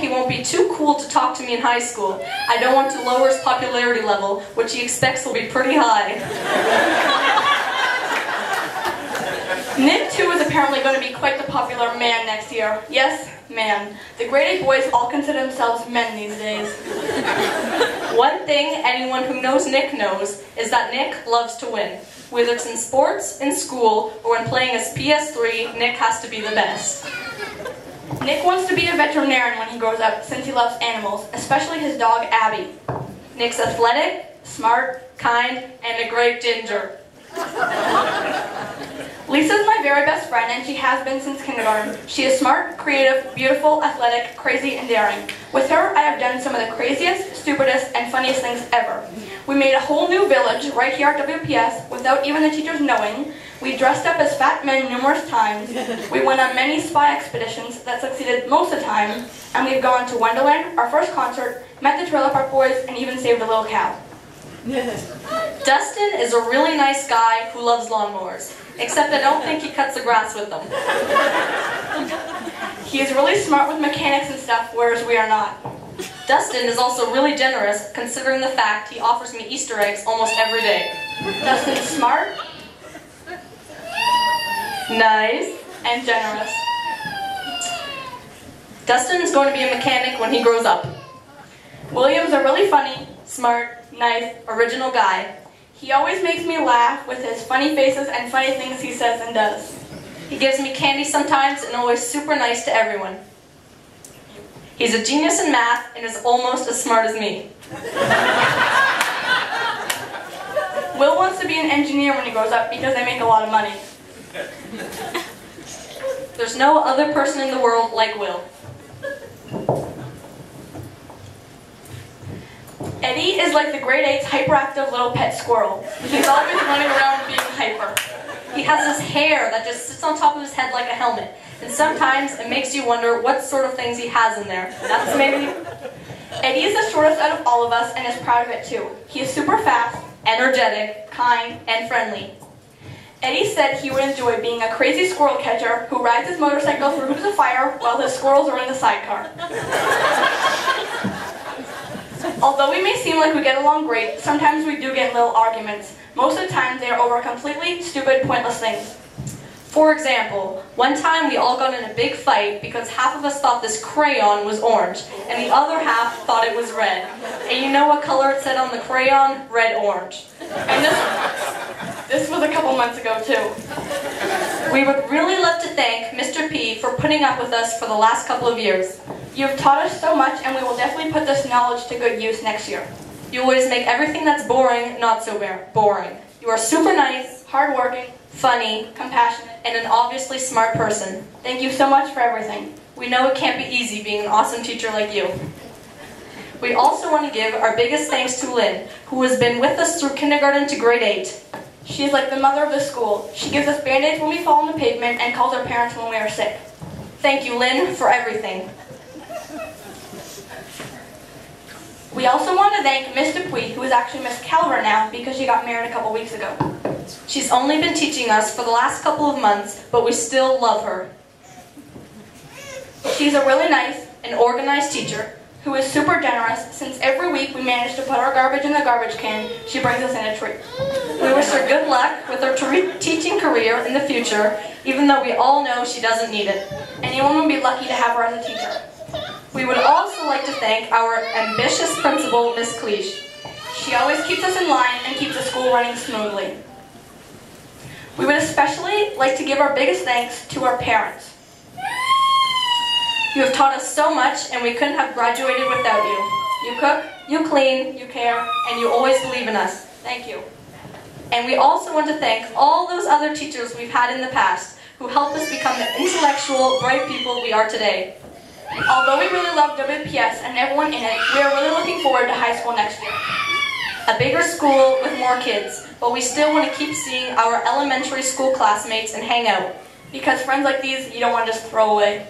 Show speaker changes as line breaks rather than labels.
he won't be too cool to talk to me in high school. I don't want to lower his popularity level, which he expects will be pretty high. Nick, too, is apparently going to be quite the popular man next year. Yes, man. The grade 8 boys all consider themselves men these days. One thing anyone who knows Nick knows is that Nick loves to win. Whether it's in sports, in school, or when playing his PS3, Nick has to be the best. Nick wants to be a veterinarian when he grows up since he loves animals, especially his dog Abby. Nick's athletic, smart, kind, and a great ginger. Lisa's my very best friend, and she has been since kindergarten. She is smart, creative, beautiful, athletic, crazy, and daring. With her, I have done some of the craziest, stupidest, and funniest things ever. We made a whole new village right here at WPS without even the teachers knowing. We dressed up as fat men numerous times. We went on many spy expeditions that succeeded most of the time. And we've gone to Wonderland, our first concert, met the Trailer Park Boys, and even saved a little cow. Dustin is a really nice guy who loves lawnmowers, except I don't think he cuts the grass with them. He is really smart with mechanics and stuff, whereas we are not. Dustin is also really generous, considering the fact he offers me Easter eggs almost every day. Dustin's smart, nice, and generous. Dustin is going to be a mechanic when he grows up. William's a really funny, smart, nice, original guy. He always makes me laugh with his funny faces and funny things he says and does. He gives me candy sometimes and always super nice to everyone. He's a genius in math and is almost as smart as me. Will wants to be an engineer when he grows up because they make a lot of money. There's no other person in the world like Will. Eddie is like the grade 8's hyperactive little pet squirrel. He's always running around being hyper. He has this hair that just sits on top of his head like a helmet. And sometimes it makes you wonder what sort of things he has in there. That's maybe... Eddie is the shortest out of all of us and is proud of it too. He is super fast, energetic, kind, and friendly. Eddie said he would enjoy being a crazy squirrel catcher who rides his motorcycle through hoops of fire while his squirrels are in the sidecar. Although we may seem like we get along great, sometimes we do get little arguments. Most of the time they are over completely stupid, pointless things. For example, one time we all got in a big fight because half of us thought this crayon was orange, and the other half thought it was red. And you know what color it said on the crayon? Red-orange. And this was a couple months ago too. We would really love to thank Mr. P for putting up with us for the last couple of years. You have taught us so much, and we will definitely put this knowledge to good use next year. You always make everything that's boring not so boring. You are super nice, hardworking, funny, compassionate, and an obviously smart person. Thank you so much for everything. We know it can't be easy being an awesome teacher like you. We also want to give our biggest thanks to Lynn, who has been with us through kindergarten to grade 8. She is like the mother of the school. She gives us band-aids when we fall on the pavement and calls our parents when we are sick. Thank you, Lynn, for everything. We also want to thank Miss Dupuy, who is actually Miss Calver now because she got married a couple weeks ago. She's only been teaching us for the last couple of months, but we still love her. She's a really nice and organized teacher who is super generous. Since every week we manage to put our garbage in the garbage can, she brings us in a treat. We wish her good luck with her teaching career in the future, even though we all know she doesn't need it. Anyone would be lucky to have her as a teacher. We would also like to thank our ambitious principal, Miss Cleach. She always keeps us in line and keeps the school running smoothly. We would especially like to give our biggest thanks to our parents. You have taught us so much, and we couldn't have graduated without you. You cook, you clean, you care, and you always believe in us. Thank you. And we also want to thank all those other teachers we've had in the past who helped us become the intellectual, bright people we are today. Although we really love WPS and everyone in it, we are really looking forward to high school next year. A bigger school with more kids, but we still want to keep seeing our elementary school classmates and hang out. Because friends like these, you don't want to just throw away.